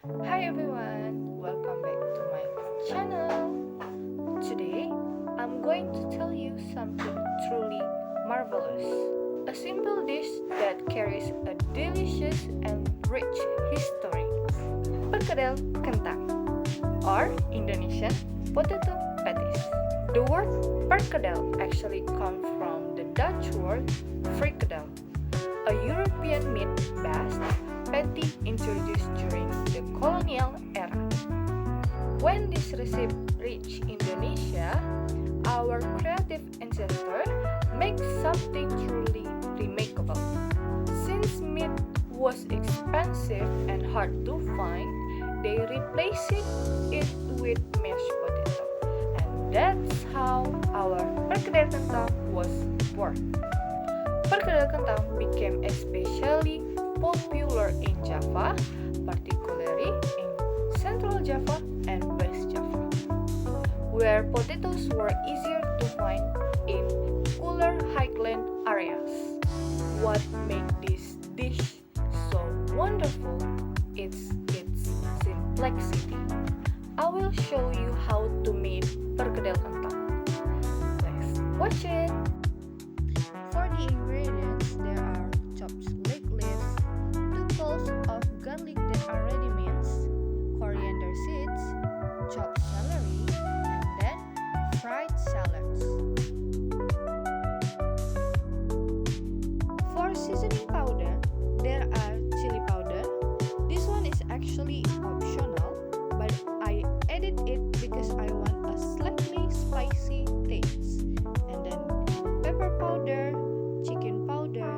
Hi everyone, welcome back to my channel. Today, I'm going to tell you something truly marvelous. A simple dish that carries a delicious and rich history. Perkedel kentang, or Indonesian potato patties. The word perkedel actually comes from the Dutch word frikandel, a European meat-based patty introduced during the colonial era. When this recipe reached Indonesia, our creative ancestor made something truly remarkable. Since meat was expensive and hard to find, they replaced it with mashed potato. And that's how our perkedel kentang was born. Perkedel kentang became especially popular in Java, particularly in Central Java and West Java, where potatoes were easier to find in cooler highland areas. What makes this dish so wonderful is its simplicity. I will show you how to make perkedel kentang. Let's watch it! For the ingredients, there are chopped leek leaves, 2 cloves of garlic that are ready minced, coriander seeds, chopped celery, and then fried shallots. For seasoning powder, there are chili powder. This one is actually optional, but I added it because I want a slightly spicy taste. And then pepper powder, chicken powder,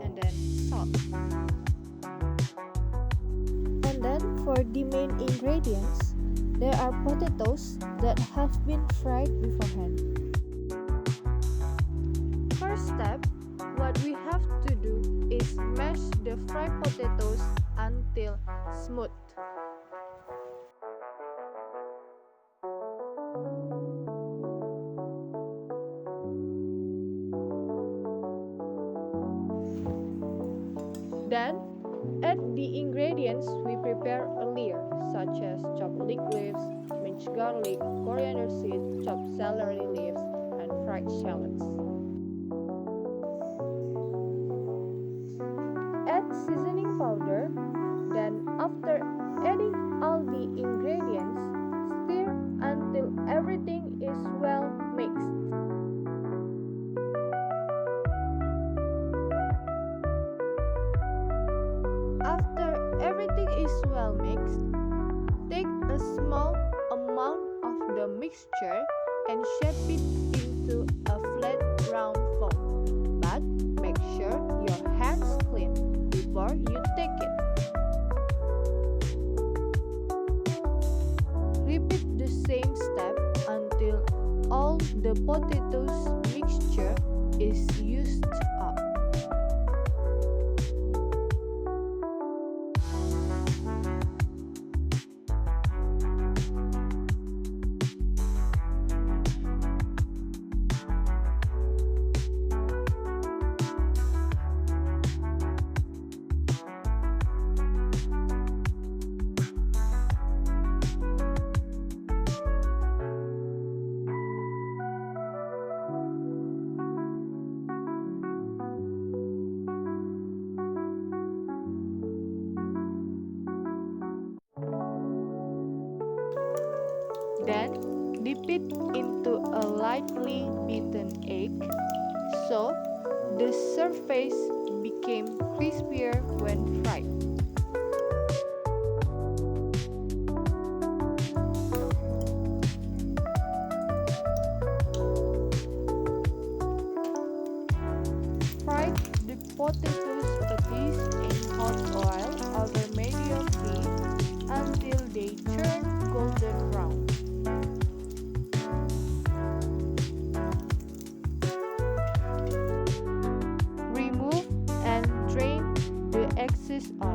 and then salt. And then for the main ingredients, there are potatoes that have been fried beforehand. First step, what we have to do is mash the fried potatoes until smooth. Then, add the ingredients we prepared earlier, such as chopped leek leaves, minced garlic, coriander seeds, chopped celery leaves, and fried shallots. Add seasoning powder. Then, after adding all the ingredients, stir until everything is well mixed. After everything is well mixed, take a small amount of the mixture and shape it into a flat round form. But make sure your hands clean before you take it. Repeat the same step until all the potatoes mixture is used up. Then dip it into a lightly beaten egg so the surface became crispier when fried. Fry the potatoes patties in hot oil over medium heat until they turn golden brown. Remove and drain the excess oil.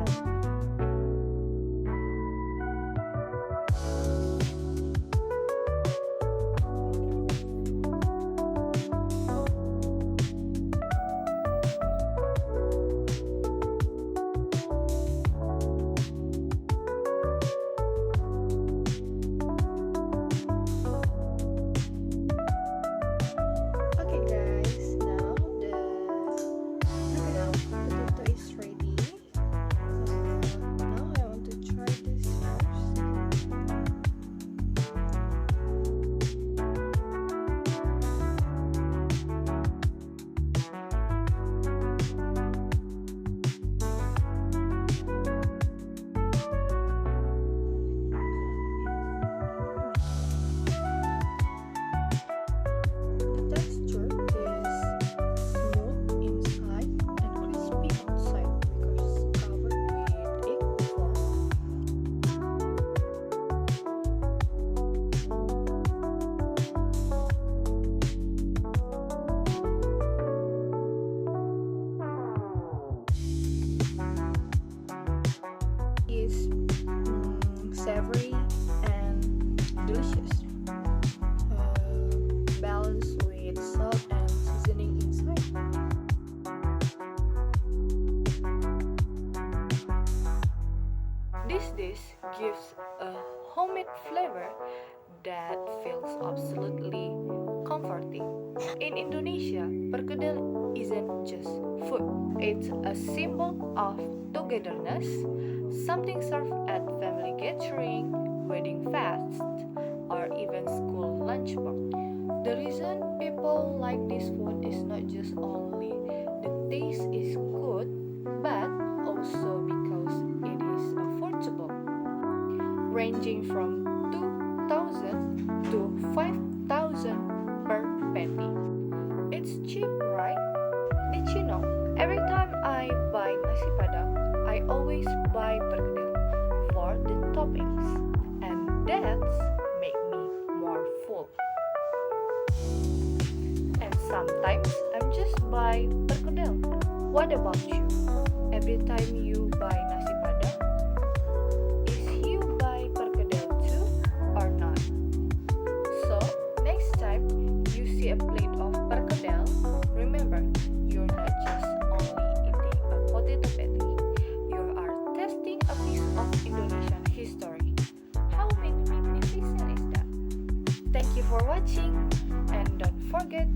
This dish gives a homemade flavor that feels absolutely comforting. In Indonesia, perkedel isn't just food. It's a symbol of togetherness, something served at family gathering, wedding fests, or even school lunchbox. The reason people like this food is not just only the taste is good, but also because it is affordable, ranging from 2,000 to 5,000 per patty. It's cheap, right? Did you know? Every time I buy nasi padang, I always buy perkedel for the toppings, and that's make me more full. And sometimes I'm just buy perkedel. What about you? Every time you buy nasi padang, is you buy perkedel too or not? So next time you see a plate of perkedel, remember you're not just only eating a potato patty. You are tasting a piece of Indonesian history. How magnificent is that? Thank you for watching, and don't forget